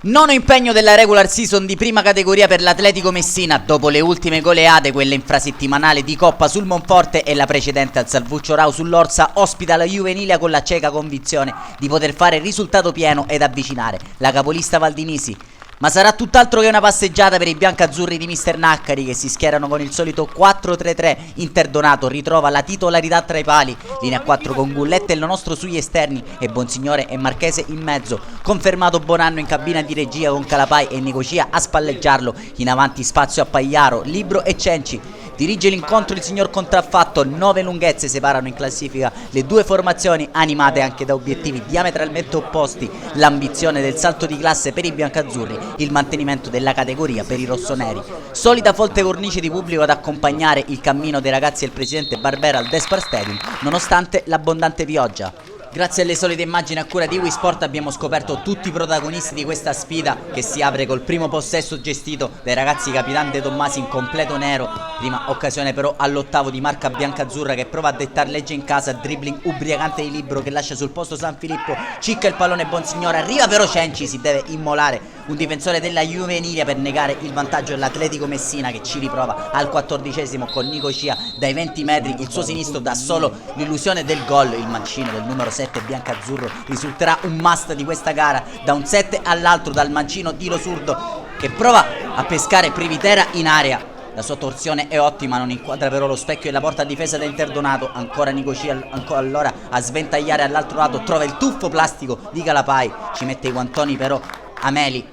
Nono impegno della regular season di prima categoria per l'Atletico Messina. Dopo le ultime goleade, quelle infrasettimanale di Coppa sul Monforte e la precedente al Salvuccio Rao sull'Orsa, ospita la Juvenilia con la cieca convinzione di poter fare il risultato pieno ed avvicinare la capolista Valdinisi. Ma sarà tutt'altro che una passeggiata per i biancazzurri di Mister Naccari, che si schierano con il solito 4-3-3. Interdonato ritrova la titolarità tra i pali, linea 4 con Gulletta e il nostro sugli esterni e Bonsignore e Marchese in mezzo. Confermato Bonanno in cabina di regia con Calapai e Nicocia a spalleggiarlo. In avanti spazio a Pagliaro, Libro e Cenci. Dirige l'incontro il signor Contraffatto. 9 lunghezze separano in classifica le due formazioni, animate anche da obiettivi diametralmente opposti: l'ambizione del salto di classe per i biancazzurri, il mantenimento della categoria per i rossoneri. Solita folte cornice di pubblico ad accompagnare il cammino dei ragazzi e il presidente Barbera al Despar Stadium, nonostante l'abbondante pioggia. Grazie alle solite immagini a cura di Wii Sport abbiamo scoperto tutti i protagonisti di questa sfida, che si apre col primo possesso gestito dai ragazzi Capitan De Tommasi in completo nero. Prima occasione però all'ottavo di marca biancazzurra, che prova a dettar legge in casa, dribbling ubriacante di Libro che lascia sul posto San Filippo, cicca il pallone Bonsignore, arriva però Cenci, si deve immolare un difensore della Juvenilia per negare il vantaggio dell'Atletico Messina, che ci riprova al 14esimo con Nicocia dai 20 metri. Il suo sinistro dà solo l'illusione del gol. Il mancino del numero 7 biancazzurro risulterà un must di questa gara. Da un 7 all'altro dal mancino di Losurdo, che prova a pescare Privitera in area. La sua torsione è ottima, non inquadra però lo specchio della porta a difesa da Interdonato. Ancora Nicocia, ancora allora a sventagliare all'altro lato, trova il tuffo plastico di Calapai, ci mette i guantoni però Ameli.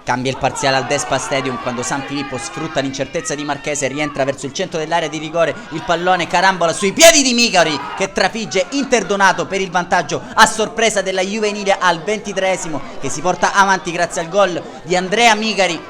Cambia il parziale al Despar Stadium quando San Filippo sfrutta l'incertezza di Marchese, rientra verso il centro dell'area di rigore, il pallone carambola sui piedi di Micari, che trafigge Interdonato per il vantaggio a sorpresa della Juvenilia al 23esimo, che si porta avanti grazie al gol di Andrea Micari.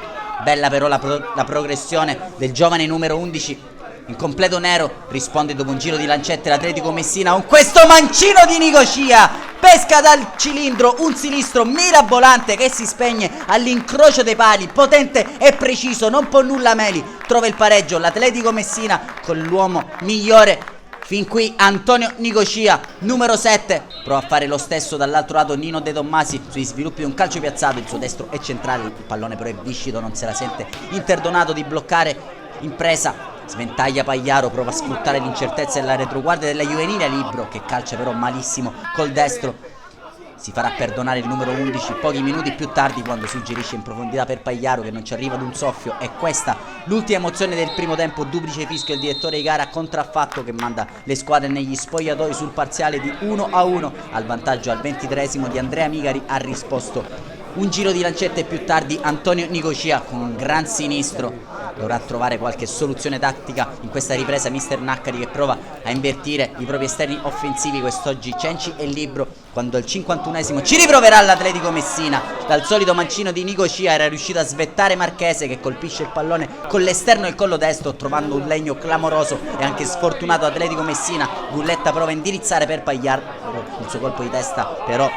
Bella però la progressione del giovane numero 11 in completo nero. Risponde dopo un giro di lancette l'Atletico Messina con questo mancino di Nicocia. Pesca dal cilindro un sinistro mirabolante che si spegne all'incrocio dei pali, potente e preciso, non può nulla Meli. Trova il pareggio l'Atletico Messina con l'uomo migliore fin qui, Antonio Nicocia, numero 7. Prova a fare lo stesso dall'altro lato Nino De Tommasi sugli sviluppi di un calcio piazzato. Il suo destro è centrale, il pallone però è viscido, non se la sente Interdonato di bloccare in presa. Sventaglia Pagliaro, prova a sfruttare l'incertezza della retroguardia della Juvenilia. Libro che calcia però malissimo col destro. Si farà perdonare il numero 11 pochi minuti più tardi, quando suggerisce in profondità per Pagliaro, che non ci arriva ad un soffio. E questa l'ultima emozione del primo tempo. Duplice fischio il direttore di gara Contraffatto, che manda le squadre negli spogliatoi sul parziale di 1-1. Al vantaggio al 23esimo di Andrea Micari ha risposto un giro di lancette più tardi Antonio Nicocia con un gran sinistro. Dovrà trovare qualche soluzione tattica in questa ripresa Mister Naccari, che prova a invertire i propri esterni offensivi, quest'oggi Cenci e Libro, quando al 51esimo ci riproverà l'Atletico Messina. Dal solito mancino di Nicocia era riuscito a svettare Marchese, che colpisce il pallone con l'esterno del collo destro, trovando un legno clamoroso e anche sfortunato Atletico Messina. Gulletta prova a indirizzare per Pagliaro, il suo colpo di testa però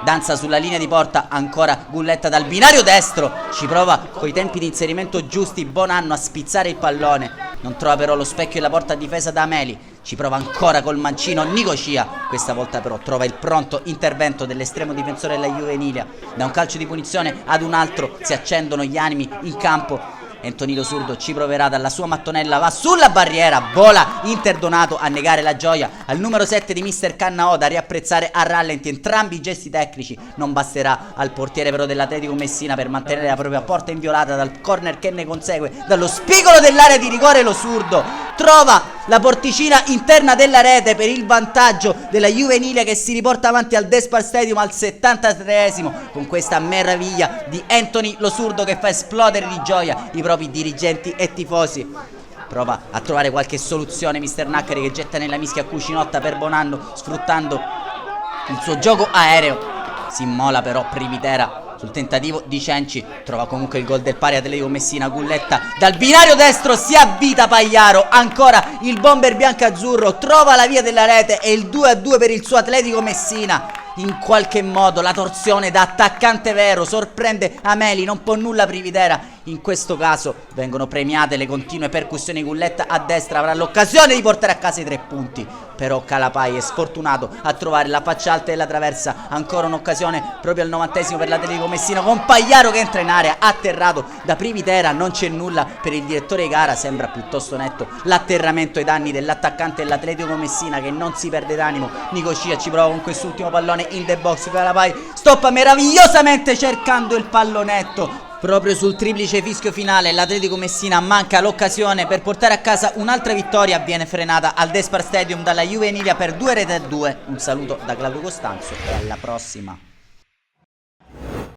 danza sulla linea di porta. Ancora Gulletta dal binario destro, ci prova coi tempi di inserimento giusti Bonanno a spizzare il pallone, non trova però lo specchio della porta a difesa da Ameli. Ci prova ancora col mancino Nicocia, questa volta però trova il pronto intervento dell'estremo difensore della Juvenilia. Da un calcio di punizione ad un altro si accendono gli animi in campo. Antonio Losurdo ci proverà dalla sua mattonella, va sulla barriera, vola Interdonato a negare la gioia al numero 7 di Mister Cannao, da riapprezzare a rallenti. Entrambi i gesti tecnici non basterà al portiere però dell'Atletico Messina per mantenere la propria porta inviolata. Dal corner che ne consegue, dallo spigolo dell'area di rigore, Losurdo trova la porticina interna della rete per il vantaggio della Juvenilia, che si riporta avanti al Despar Stadium al 73esimo con questa meraviglia di Anthony Losurdo, che fa esplodere di gioia i propri dirigenti e tifosi. Prova a trovare qualche soluzione Mister Naccari, che getta nella mischia Cucinotta per Bonanno, sfruttando il suo gioco aereo. Si immola però Privitera sul tentativo di Cenci, trova comunque il gol del pari Atletico Messina. Gulletta dal binario destro, si avvita Pagliaro, ancora il bomber biancazzurro trova la via della rete e il 2-2 per il suo Atletico Messina. In qualche modo la torsione da attaccante vero sorprende Ameli, non può nulla Privitera. In questo caso vengono premiate le continue percussioni. Gulletta a destra avrà l'occasione di portare a casa i 3 punti, però Calapai è sfortunato a trovare la faccia alta della traversa. Ancora un'occasione proprio al 90esimo per l'Atletico Messina, con Pagliaro che entra in area, atterrato da Privitera. Non c'è nulla per il direttore di gara, sembra piuttosto netto l'atterramento ai danni dell'attaccante dell'Atletico Messina, che non si perde d'animo. Nicosia ci prova con quest'ultimo pallone in the box. Calapai stoppa meravigliosamente cercando il pallonetto. Proprio sul triplice fischio finale l'Atletico Messina manca l'occasione per portare a casa un'altra vittoria. Viene frenata al Despar Stadium dalla Juve Emilia per 2-2. Un saluto da Claudio Costanzo e alla prossima.